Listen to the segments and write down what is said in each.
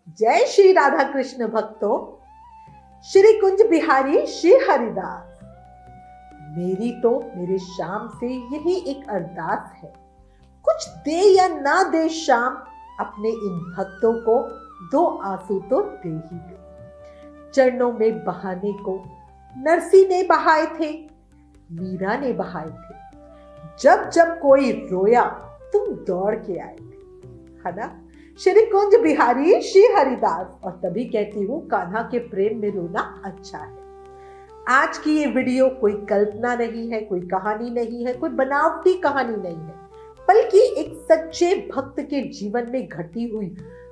जय श्री राधा कृष्ण भक्तों। श्री कुंज बिहारी श्री हरिदास। मेरी तो मेरे श्याम से यही एक अरदास है, कुछ दे या ना दे श्याम, अपने इन भक्तों को दो आंसू तो दे ही दे। चरणों में बहाने को नरसी ने बहाए थे, मीरा ने बहाए थे। जब जब कोई रोया तुम दौड़ के आए थे, है ना। श्री कुंज बिहारी श्री हरिदास। और तभी कहती हूँ कान्हा के प्रेम में रोना अच्छा है। आज की ये वीडियो कोई कल्पना नहीं है, कोई कहानी नहीं है, कोई बनावटी कहानी नहीं है, बल्कि एक सच्चे भक्त के जीवन में घटी हुई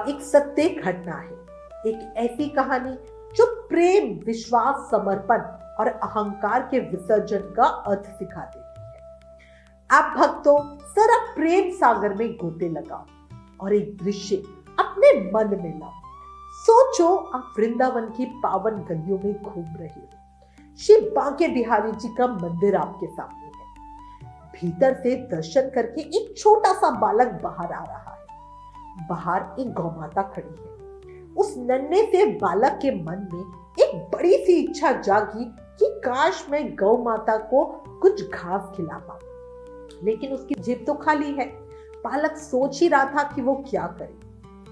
एक सत्य घटना है। एक ऐसी कहानी जो प्रेम, विश्वास, समर्पण और अहंकार के विसर्जन का अर्थ सिखा देती है। आप भक्तों जरा प्रेम सागर में गोते लगाओ और एक दृश्य अपने मन में लाओ। सोचो आप वृंदावन की पावन गलियों में घूम रहे हो। श्री बांके बिहारी जी का मंदिर आपके सामने है। भीतर से दर्शन करके एक छोटा सा बालक बाहर आ रहा है। बाहर एक गौ माता खड़ी है। उस नन्हे से बालक के मन में एक बड़ी सी इच्छा जागी कि काश मैं गौ माता को कुछ घास खिला पाऊं, लेकिन उसकी जेब तो खाली है। बालक सोच ही रहा था कि वो क्या करे,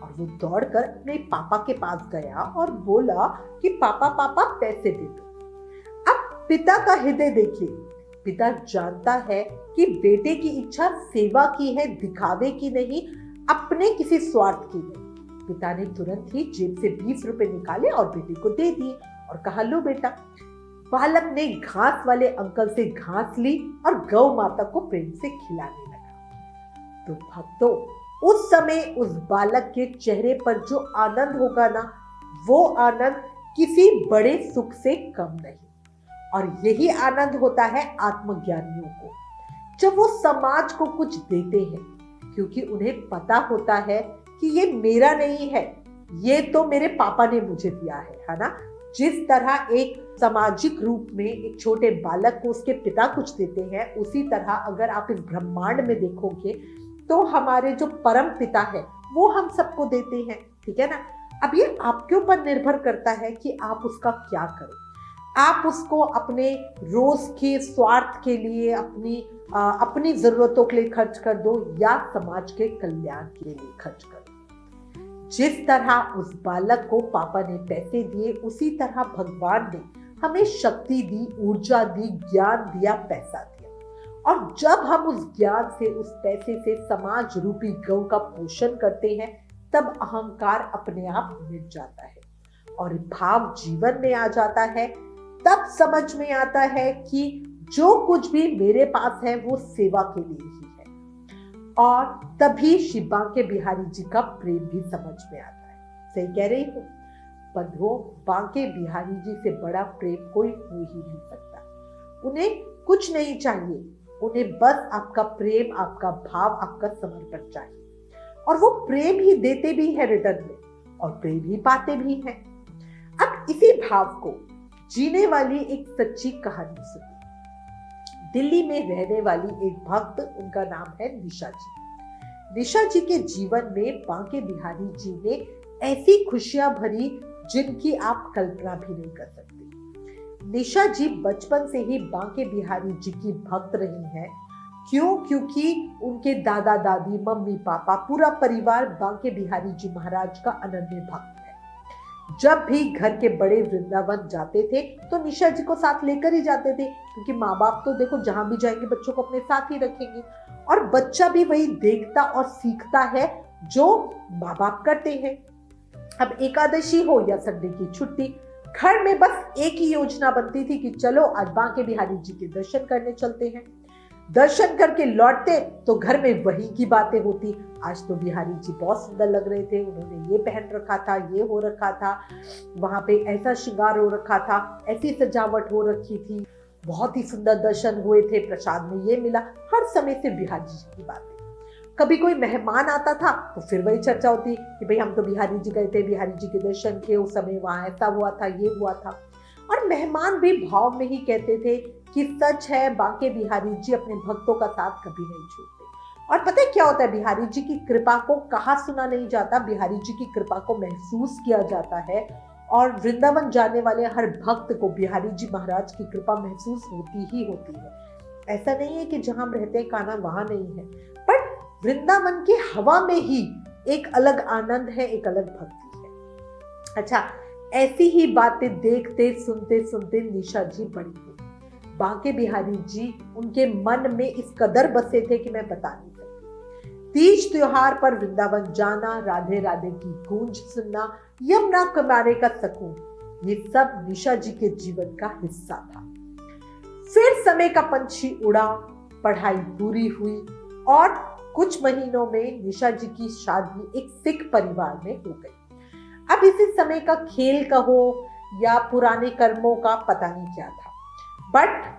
और वो दौड़कर अपने पापा के पास गया और बोला कि पापा पापा पैसे दे दो। अब पिता का हृदय देखिए। पिता जानता है कि बेटे की इच्छा सेवा की है, दिखावे की नहीं, अपने किसी स्वार्थ की नहीं। पिता ने तुरंत ही जेब से 20 रुपए निकाले और बेटे को दे दिए और कहा, लो बेटा। बालक ने घास वाले अंकल से घास ली और गौ माता को प्रेम से खिलाने लगा। तो भक्तों, उस समय उस बालक के चेहरे पर जो आनंद होगा ना, वो आनंद किसी बड़े सुख से कम नहीं। और यही आनंद होता है आत्मज्ञानियों को, जब वो समाज को कुछ देते हैं, क्योंकि उन्हें पता होता है कि ये मेरा नहीं है, ये तो मेरे पापा ने मुझे दिया है ना। जिस तरह एक सामाजिक रूप में एक छोटे बालक को उसके पिता कुछ देते हैं, उसी तरह अगर आप इस ब्रह्मांड में देखोगे तो हमारे जो परम पिता है वो हम सबको देते हैं, ठीक है ना। अब ये आपके ऊपर निर्भर करता है कि आप उसका क्या करें। आप उसको अपने रोज के स्वार्थ के लिए, अपनी जरूरतों के लिए खर्च कर दो या समाज के कल्याण के लिए खर्च कर दो। जिस तरह उस बालक को पापा ने पैसे दिए, उसी तरह भगवान ने हमें शक्ति दी, ऊर्जा दी, ज्ञान दिया, पैसा दिया। और जब हम उस ज्ञान से, उस पैसे से समाज रूपी गौ का पोषण करते हैं, तब अहंकार अपने आप मिट जाता है और भाव जीवन में आ जाता है। तब समझ में आता है कि जो कुछ भी मेरे पास है वो सेवा के लिए ही है। और तभी श्री बांके बिहारी जी का प्रेम भी समझ में आता है। सही कह रही हूँ बंधुओं, बांके बिहारी जी से बड़ा प्रेम कोई हो ही नहीं सकता। उन्हें कुछ नहीं चाहिए, उन्हें बस आपका प्रेम, आपका भाव, आपका समर्पण चाहिए। और वो प्रेम ही देते भी है रिटर्न में, और प्रेम ही पाते भी हैं। अब इसी भाव को जीने वाली एक सच्ची कहानी सुनिए। दिल्ली में रहने वाली एक भक्त, उनका नाम है निशा जी। निशा जी के जीवन में बांके बिहारी जी ने ऐसी खुशियां भरी जिनकी आप कल्पना भी नहीं कर सकते। निशा जी बचपन से ही बांके बिहारी जी की भक्त रही हैं। क्यों? क्योंकि उनके दादा दादी, मम्मी पापा, पूरा परिवार बांके बिहारी जी महाराज का अनन्य भक्त है। जब भी घर के बड़े वृंदावन जाते थे तो निशा जी को साथ लेकर ही जाते थे, क्योंकि माँ बाप तो देखो जहां भी जाएंगे बच्चों को अपने साथ ही रखेंगे, और बच्चा भी वही देखता और सीखता है जो माँ बाप करते हैं। अब एकादशी हो या संडे की छुट्टी, घर में बस एक ही योजना बनती थी कि चलो आज बांके बिहारी जी के दर्शन करने चलते हैं। दर्शन करके लौटते तो घर में वही की बातें होती। आज तो बिहारी जी बहुत सुंदर लग रहे थे, उन्होंने ये पहन रखा था, ये हो रखा था, वहां पे ऐसा श्रृंगार हो रखा था, ऐसी सजावट हो रखी थी, बहुत ही सुंदर दर्शन हुए थे, प्रसाद में ये मिला। हर समय से बिहारी जी की बातें। कभी कोई मेहमान आता था तो फिर वही चर्चा होती कि भाई हम तो बिहारी जी गए थे, बिहारी जी के दर्शन किए, उस समय वहां ऐसा हुआ था, ये हुआ था। और मेहमान भी भाव में ही कहते थे कि सच है बांके बिहारी जी अपने भक्तों का साथ कभी नहीं छोड़ते। और पता है क्या होता है, बिहारी जी की कृपा को कहा सुना नहीं जाता, बिहारी जी की कृपा को महसूस किया जाता है। और वृंदावन जाने वाले हर भक्त को बिहारी जी महाराज की कृपा महसूस होती ही होती है। ऐसा नहीं है कि जहां हम रहते हैं कान्हा वहां नहीं है, बट वृंदावन की हवा में ही एक अलग आनंद है, एक अलग भक्ति है। अच्छा, ऐसी ही बातें देखते सुनते सुनते निशा जी बड़ी हुई। बांके बिहारी जी उनके मन में इस कदर बसे थे कि मैं बता नहीं सकती। तीज त्योहार पर वृंदावन जाना, राधे राधे की गूंज सुनना, यमुना किनारे का सुकून, ये सब निशा जी के जीवन का हिस्सा था। फिर समय का पंछी उड़ा, पढ़ाई पूरी हुई और कुछ महीनों में निशा जी की शादी एक सिख परिवार में हो गई। अब इसी समय का खेल कहो या पुराने कर्मों का पता नहीं क्या था, बट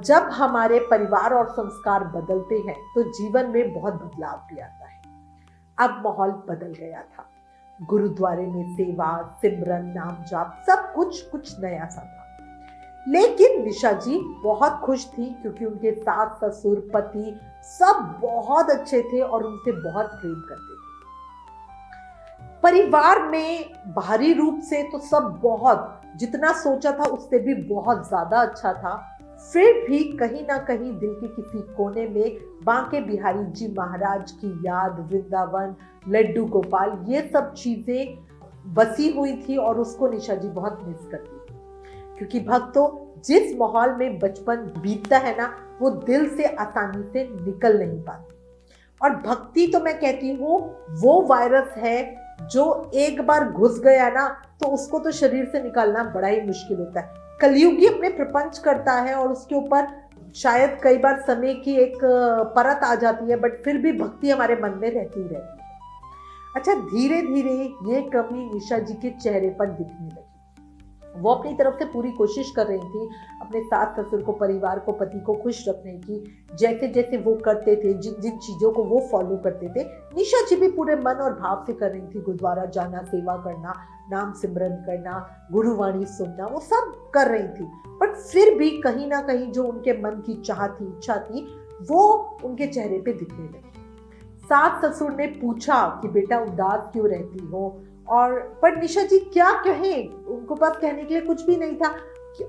जब हमारे परिवार और संस्कार बदलते हैं तो जीवन में बहुत बदलाव भी आता है। अब माहौल बदल गया था। गुरुद्वारे में सेवा, सिमरन, नाम जाप, सब कुछ नया सा था। लेकिन निशा जी बहुत खुश थी क्योंकि उनके सास ससुर पति सब बहुत अच्छे थे और उनसे बहुत प्रेम करते थे। परिवार में बाहरी रूप से तो सब बहुत, जितना सोचा था उससे भी बहुत ज्यादा अच्छा था। फिर भी कहीं ना कहीं दिल के किसी कोने में बांके बिहारी जी महाराज की याद, वृंदावन, लड्डू गोपाल, ये सब चीजें बसी हुई थी और उसको निशा जी बहुत मिस करती थी। क्योंकि भक्तों, जिस माहौल में बचपन बीतता है ना, वो दिल से आसानी से निकल नहीं पाती। और भक्ति तो मैं कहती हूँ वो वायरस है जो एक बार घुस गया ना तो उसको तो शरीर से निकालना बड़ा ही मुश्किल होता है। कलयुगी अपने प्रपंच करता है और उसके ऊपर शायद कई बार समय की एक परत आ जाती है, बट फिर भी भक्ति हमारे मन में रहती रहती है। अच्छा, धीरे धीरे ये कमी निशा जी के चेहरे पर दिखने लगी। वो अपनी तरफ से पूरी कोशिश कर रही थी अपने सास ससुर को, परिवार को, पति को खुश रखने की। जैसे जैसे वो करते थे, जिन जिन चीजों को वो फॉलो करते थे, निशा जी भी पूरे मन और भाव से कर रही थी। गुरुद्वारा जाना, सेवा करना, नाम सिमरन करना, गुरुवाणी सुनना, वो सब कर रही थी। बट फिर भी कहीं ना कहीं जो उनके मन की चाह थी, इच्छा थी, वो उनके चेहरे पे दिखने लगी। सास ससुर ने पूछा कि बेटा उदास क्यों रहती हो, और पर निशा जी क्या कहें, उनको पास कहने के लिए कुछ भी नहीं था।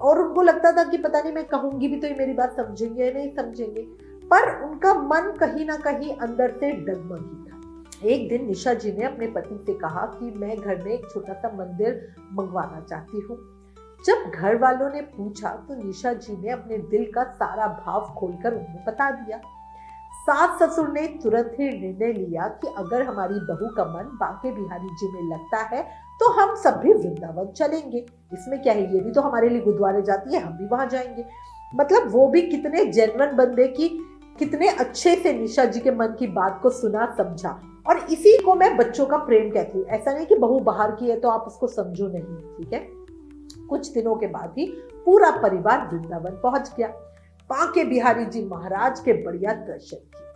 और उनको लगता था कि पता नहीं मैं कहूंगी भी तो ये मेरी बात समझेंगे या नहीं समझेंगे, पर उनका मन कहीं ना कहीं अंदर से डगमगी था। एक दिन निशा जी ने अपने पति से कहा कि मैं घर में एक छोटा सा मंदिर मंगवाना चाहती हूँ। जब घर वालों ने पूछा तो निशा जी ने अपने दिल का सारा भाव खोलकर उन्हें बता दिया। सास ससुर ने तुरंत ही निर्णय लिया कि अगर हमारी बहू का मन बांके बिहारी जी में लगता है तो हम सब भी वृंदावन चलेंगे। इसमें क्या है, ये भी तो हमारे लिए गुरुद्वारे जाती है, हम भी वहां जाएंगे। मतलब वो भी कितने जेन्युइन बंदे की, कितने अच्छे से निशा जी के मन की बात को सुना, समझा। और इसी को मैं बच्चों का प्रेम कहती हूँ। ऐसा नहीं कि बहू बाहर की है तो आप उसको समझो नहीं, ठीक है। कुछ दिनों के बाद ही पूरा परिवार वृंदावन पहुंच गया। बांके बिहारी जी महाराज के बढ़िया दर्शन किए।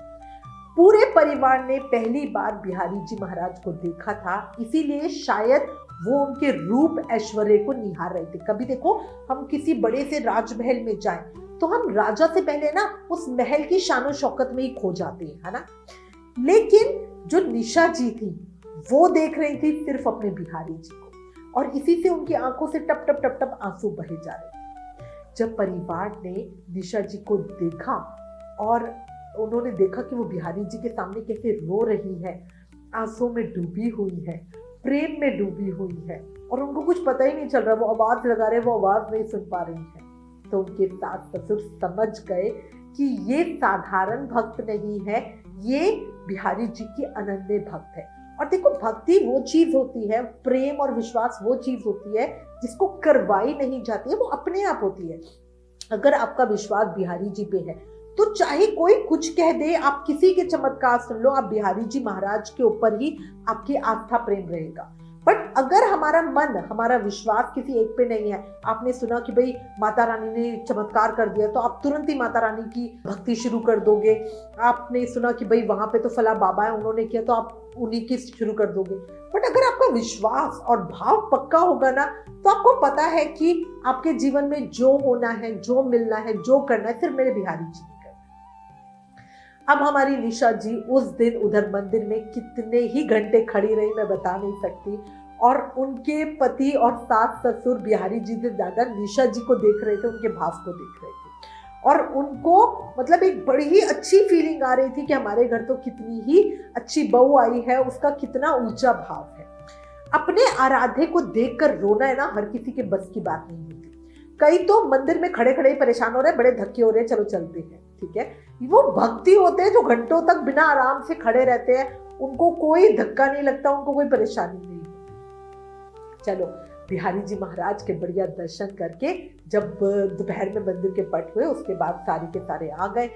पूरे परिवार ने पहली बार बिहारी जी महाराज को देखा था, इसीलिए शायद वो उनके रूप ऐश्वर्य को निहार रहे थे। कभी देखो, हम किसी बड़े से राजमहल में जाएं तो हम राजा से पहले ना उस महल की शानो शौकत में ही खो जाते हैं, है ना। लेकिन जो निशा जी थी वो देख रही थी सिर्फ अपने बिहारी जी को, और इसी से उनकी आंखों से टप टप टप टप आंसू बहे जा रहे थे। जब परिवार ने निशा जी को देखा और उन्होंने देखा कि वो बिहारी जी के सामने कैसे रो रही है, आंसू में डूबी हुई है, प्रेम में डूबी हुई है, और उनको कुछ पता ही नहीं चल रहा, वो आवाज लगा रहे, वो आवाज नहीं सुन पा रही है, तो उनके सास ससुर समझ गए कि ये साधारण भक्त नहीं है, ये बिहारी जी की अनन्य भक्त है। और देखो, भक्ति वो चीज होती है, प्रेम और विश्वास वो चीज होती है जिसको करवाई नहीं जाती है, वो अपने आप होती है। अगर आपका विश्वास बिहारी जी पे है तो चाहे कोई कुछ कह दे, आप किसी के चमत्कार सुन लो, आप बिहारी जी महाराज के ऊपर ही आपकी आस्था प्रेम रहेगा। बट अगर हमारा मन, हमारा विश्वास किसी एक पे नहीं है, आपने सुना कि भाई माता रानी ने चमत्कार कर दिया तो आप तुरंत ही माता रानी की भक्ति शुरू कर दोगे। आपने सुना कि भाई वहां पे तो फला बाबा है, उन्होंने किया तो आप उन्हीं की शुरू कर दोगे। बट अगर आपका विश्वास और भाव पक्का होगा ना, तो आपको पता है कि आपके जीवन में जो होना है, जो मिलना है, जो करना है, सिर्फ मेरे बिहारी जी। अब हमारी निशा जी उस दिन उधर मंदिर में कितने ही घंटे खड़ी रही मैं बता नहीं सकती। और उनके पति और सास ससुर बिहारी जी से ज्यादा निशा जी को देख रहे थे, उनके भाव को देख रहे थे। और उनको मतलब एक बड़ी ही अच्छी फीलिंग आ रही थी कि हमारे घर तो कितनी ही अच्छी बहू आई है, उसका कितना ऊंचा भाव है। अपने आराध्य को देखकर रोना है ना, हर किसी के बस की बात नहीं होती। कई तो मंदिर में खड़े खड़े ही परेशान हो रहे हैं, बड़े धक्के हो रहे हैं, चलो चलते हैं, ठीक है। वो भक्ति होते हैं जो घंटों तक बिना आराम से खड़े रहते हैं, उनको कोई धक्का नहीं लगता, उनको कोई परेशानी नहीं होती। चलो बिहारी जी महाराज के बढ़िया दर्शन करके जब दोपहर में मंदिर के पट हुए, उसके बाद सारे के सारे आ गए।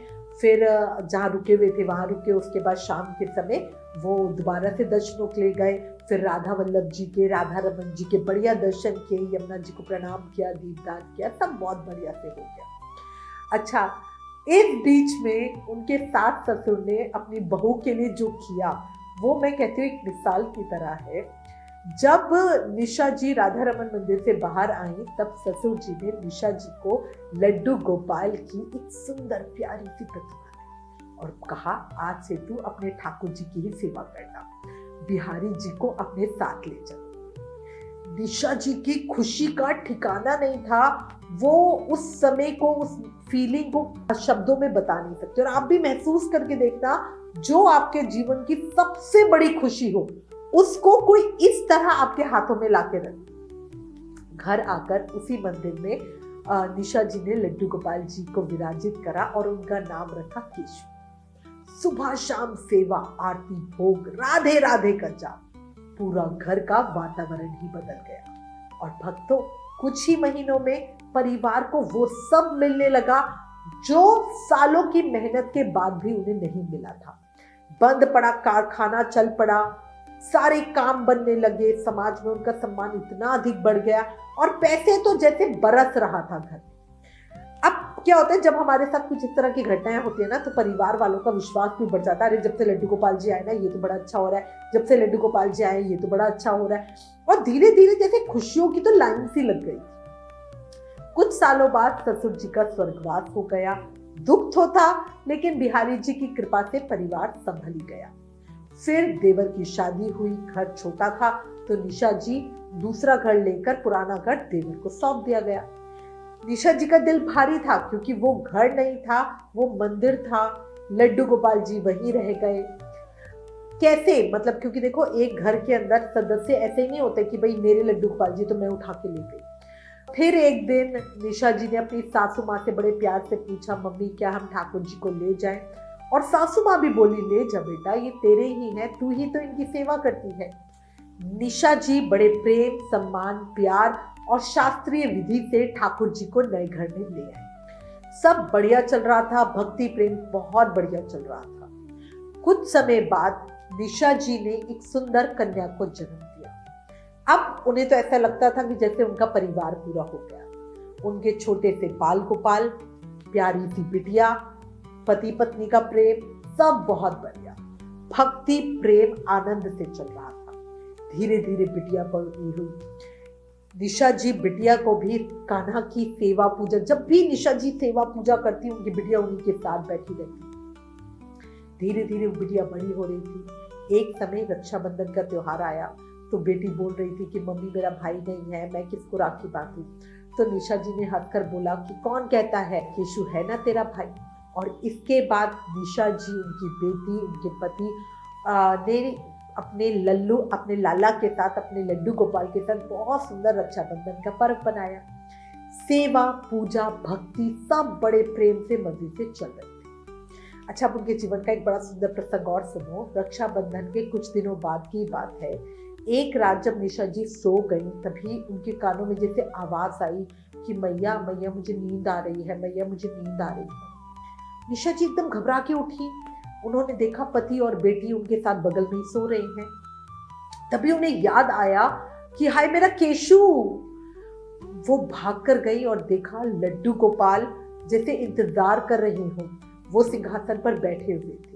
फिर जहाँ रुके हुए थे वहां रुके। उसके बाद शाम के समय वो दोबारा से दर्शनों के लिए गए। फिर राधा वल्लभ जी के, राधा रमन जी के बढ़िया दर्शन किए, यमुना जी को प्रणाम किया, दीपदान किया, सब बहुत बढ़िया से हो गया। अच्छा, इस बीच में उनके सास ससुर ने अपनी बहू के लिए जो किया वो मैं कहती हूँ एक मिसाल की तरह है। जब निशा जी राधा रमन मंदिर से बाहर आई तब ससुर जी ने निशा जी को लड्डू गोपाल की एक सुंदर प्यारी सी प्रतिमा दी और कहा, आज से तू अपने ठाकुर जी की ही सेवा करना, बिहारी जी को अपने साथ ले चल। निशा जी की खुशी का ठिकाना नहीं था। वो उस समय को, उस फीलिंग को शब्दों में बता नहीं सकते। और आप भी महसूस करके देखना, जो आपके जीवन की सबसे बड़ी खुशी हो उसको कोई इस तरह आपके हाथों में लाके रख। घर आकर उसी मंदिर में निशा जी ने लड्डू गोपाल जी को विराजित करा और उनका नाम रखा केशव। सुबह शाम सेवा, आरती, भोग, राधे राधे का जाप, पूरा घर का वातावरण ही बदल गया। और भक्तों, कुछ ही महीनों में परिवार को वो सब मिलने लगा जो सालों की मेहनत के बाद भी उन्हें नहीं मिला था। बंद पड़ा कारखाना, चल पड़ा, सारे काम बनने लगे, समाज में उनका सम्मान इतना अधिक बढ़ गया और पैसे तो जैसे बरस रहा था घर में। अब क्या होता है, जब हमारे साथ कुछ इस तरह की घटनाएं होती है ना, तो परिवार वालों का विश्वास भी बढ़ जाता है। अरे जब से लड्डू गोपाल जी आए ना, ये तो बड़ा अच्छा हो रहा है, जब से लड्डू गोपाल जी आए ये तो बड़ा अच्छा हो रहा है। और धीरे धीरे जैसे खुशियों की तो लाइन सी लग गई। कुछ सालों बाद ससुर जी का स्वर्गवास हो गया। दुख तो था, लेकिन बिहारी जी की कृपा से परिवार संभल ही गया। फिर देवर की शादी हुई। घर छोटा था तो निशा जी दूसरा घर लेकर पुराना घर देवर को सौंप दिया गया। निशा जी का दिल भारी था क्योंकि वो घर नहीं था, वो मंदिर था। लड्डू गोपाल जी वहीं रह गए। कैसे, मतलब क्योंकि देखो, एक घर के अंदर सदस्य ऐसे ही नहीं होते कि भाई मेरे लड्डू गोपाल जी तो मैं उठा के ले गई। फिर एक दिन निशा जी ने अपनी सासू माँ से बड़े प्यार से पूछा, मम्मी क्या हम ठाकुर जी को ले जाएं? और सासू माँ भी बोली, ले जा बेटा, ये तेरे ही हैं, तू ही तो इनकी सेवा करती है। निशा जी बड़े प्रेम, सम्मान, प्यार और शास्त्रीय विधि से ठाकुर जी को नए घर में ले आए। सब बढ़िया चल रहा था, भक्ति प्रेम बहुत बढ़िया चल रहा था। कुछ समय बाद निशा जी ने एक सुंदर कन्या को जन्म दिया। अब उन्हें तो ऐसा लगता था कि जैसे उनका परिवार पूरा हो गया। उनके छोटे से बाल गोपाल, प्यारी सी बिटिया, पति पत्नी का प्रेम, सब बहुत बढ़िया। भक्ति प्रेम आनंद से चल रहा था। धीरे धीरे बिटिया बड़ी हुई। निशा जी बिटिया को भी कान्हा की सेवा पूजा, जब भी निशा जी सेवा पूजा करती उनकी बिटिया उन्हीं के साथ बैठी रहती। धीरे धीरे बिटिया बड़ी हो रही थी। एक समय रक्षाबंधन का त्योहार आया तो बेटी बोल रही थी कि मम्मी मेरा भाई नहीं है, मैं किसको राखी बांधूं? तो निशा जी ने हंसकर बोला कि कौन कहता है, केशु है ना तेरा भाई। और इसके बाद निशा जी, उनकी बेटी, उनके पति ने अपने लल्लू, अपने लाला के साथ, अपने लड्डू गोपाल के साथ बहुत सुंदर रक्षाबंधन का पर्व बनाया। सेवा, पूजा, भक्ति सब बड़े प्रेम से मजे से चल रही थी। अच्छा, अब उनके जीवन का एक बड़ा सुंदर प्रसंग और सुनो। रक्षाबंधन के कुछ दिनों बाद की बात है। एक रात जब निशा जी सो गई तभी उनके कानों में जैसे आवाज आई कि मैया मैया मुझे नींद आ रही है, मैया मुझे नींद आ रही है। निशा जी एकदम घबरा के उठी। उन्होंने देखा पति और बेटी उनके साथ बगल में ही सो रहे हैं। तभी उन्हें याद आया कि हाय मेरा केशु। वो भाग कर गई और देखा लड्डू गोपाल जैसे इंतजार कर रहे हो, वो सिंहासन पर बैठे हुए थे।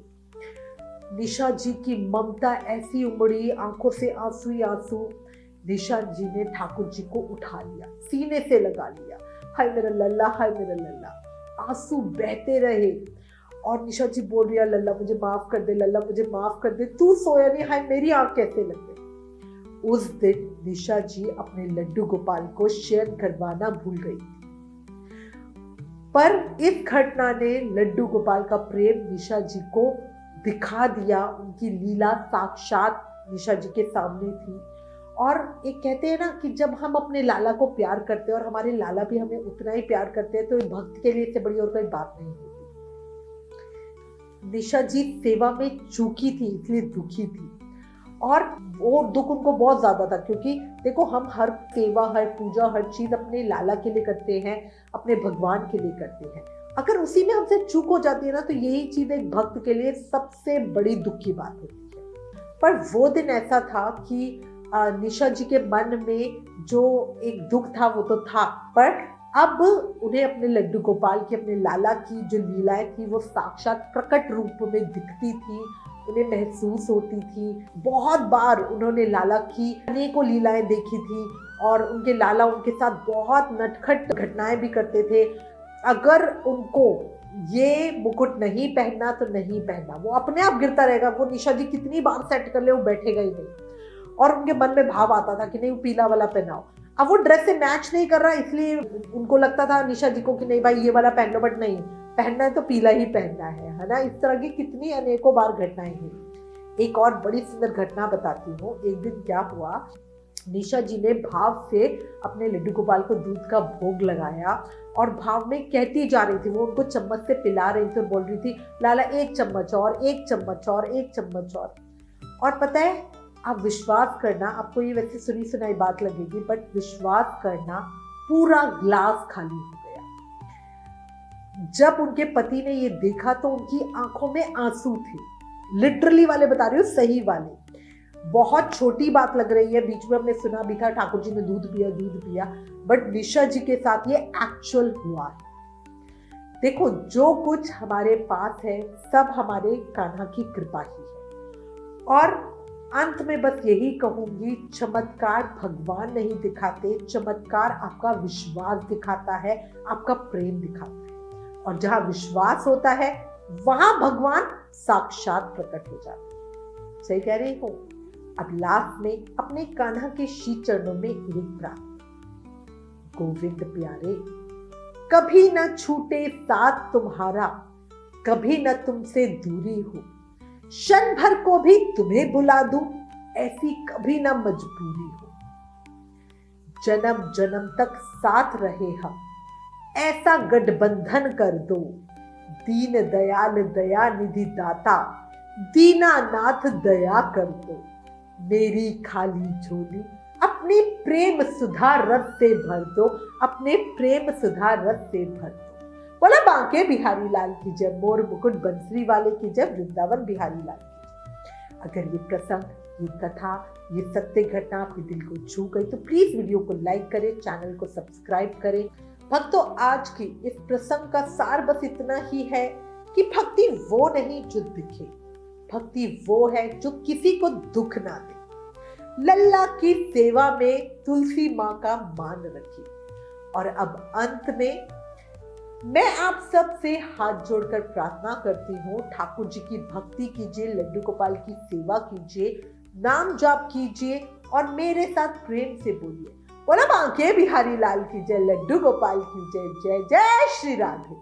निशा जी की ममता ऐसी उमड़ी, आंखों से आंसू ही आंसू। निशा जी ने ठाकुर जी को उठा लिया, सीने से लगा लिया। हाय मेरा लल्ला, हाय मेरा लल्ला। आंसू बहते रहे और निशा जी बोल रही है, लल्ला मुझे माफ कर दे, लल्ला मुझे माफ कर दे, तू सोया नहीं, हाय मेरी आंख कैसे लग गई। उस दिन निशा जी अपने लड्डू गोपाल को शयन करवाना भूल गई थी, पर इस घटना ने लड्डू गोपाल का प्रेम निशा जी को दिखा दिया। उनकी लीला साक्षात निशा जी के सामने थी। और एक कहते हैं ना कि जब हम अपने लाला को प्यार करते हैं और हमारे लाला भी हमें उतना ही प्यार करते हैं, तो भक्त के लिए इससे बड़ी और कोई बात नहीं होती। निशा जी सेवा में चूकी थी, इसलिए दुखी थी, और वो दुख उनको बहुत ज्यादा था, क्योंकि देखो हम हर सेवा, हर पूजा, हर चीज अपने लाला के लिए करते हैं, अपने भगवान के लिए करते हैं। अगर उसी में हमसे चूक हो जाती है ना, तो यही चीज एक भक्त के लिए सबसे बड़ी दुख की बात होती है। पर वो दिन ऐसा था कि निशा जी के मन में जो एक दुख था वो तो था, पर अब उन्हें अपने लड्डू गोपाल की, अपने लाला की जो लीलाएं थी वो साक्षात प्रकट रूप में दिखती थी, उन्हें महसूस होती थी। बहुत बार उन्होंने लाला की अनेकों लीलाएं देखी थी और उनके लाला उनके साथ बहुत नटखट घटनाएं भी करते थे। अगर उनको ये मुकुट नहीं पहनना तो नहीं पहनना, वो अपने आप गिरता रहेगा, वो निशा जी कितनी बार सेट कर ले वो बैठेगा ही नहीं। और उनके मन में भाव आता था कि नहीं वो पीला वाला पहनाओ। अब वो ड्रेस से मैच नहीं कर रहा, इसलिए उनको लगता था निशा जी को कि नहीं भाई ये वाला पहन लो, बट नहीं, पहनना है तो पीला ही पहनना है ना। इस तरह की कितनी अनेकों बार घटनाएं हुई। एक और बड़ी सुंदर घटना बताती हूँ। एक दिन क्या हुआ, निशा जी ने भाव से अपने लड्डू गोपाल को दूध का भोग लगाया और भाव में कहती जा रही थी, वो उनको चम्मच से पिला रही थी और बोल रही थी, लाला एक चम्मच और, एक चम्मच और, एक चम्मच और पता है, आप विश्वास करना, आपको ये वैसे सुनी सुनाई बात लगेगी, बट विश्वास करना, पूरा ग्लास खाली हो गया। जब उनके पति ने ये देखा तो उनकी आंखों में आंसू थे, लिटरली वाले बता रही हूँ, सही वाले। बहुत छोटी बात लग रही है, बीच में हमने सुना भी था ठाकुर जी ने दूध पिया, बट निशा जी के साथ ये एक्चुअल हुआ है। देखो जो कुछ हमारे पास है सब हमारे कान्हा की कृपा ही है। और अंत में बस यही कहूंगी, चमत्कार भगवान नहीं दिखाते, चमत्कार आपका विश्वास दिखाता है, आपका प्रेम दिखाता है। और जहां विश्वास होता है वहां भगवान साक्षात प्रकट हो जाते हैं। सही कह रही हूं। अब लास्ट में अपने कान्हा के शीश चरणों में एक प्रार्थना, गोविंद प्यारे, कभी न छूटे साथ तुम्हारा, कभी न तुमसे दूरी हो, क्षण भर को भी तुम्हें बुला दूं, ऐसी कभी ना मजबूरी हो, जन्म जन्म तक साथ रहे हम, ऐसा गठबंधन कर दो, दीन दयाल दया निधि दाता, दीनानाथ दया कर दो, मेरी खाली झोली अपने प्रेम सुधा रस से भर दो, अपने प्रेम सुधा रस से भर दो। बोला बांके बिहारी लाल की जय, मोर मुकुट बंसरी वाले की जय, वृंदावन बिहारी लाल की जय। अगर ये प्रसंग, ये कथा, ये सत्य घटना आपके दिल को छू गई तो प्लीज वीडियो को लाइक करें, चैनल को सब्सक्राइब करें। भक्तों, आज की इस प्रसंग का सार बस इतना ही है कि भक्ति वो नहीं जो दिखे, भक्ति वो है जो किसी को दुख ना दे। लल्ला की सेवा में तुलसी माँ का मान रखिए। और अब अंत में मैं आप सब से हाथ जोड़कर प्रार्थना करती हूँ, ठाकुर जी की भक्ति कीजिए, लड्डू गोपाल की सेवा कीजिए, नाम जाप कीजिए और मेरे साथ प्रेम से बोलिए, बोला बांके बिहारी लाल की जय, लड्डू गोपाल की जय, जय जय श्री राधे।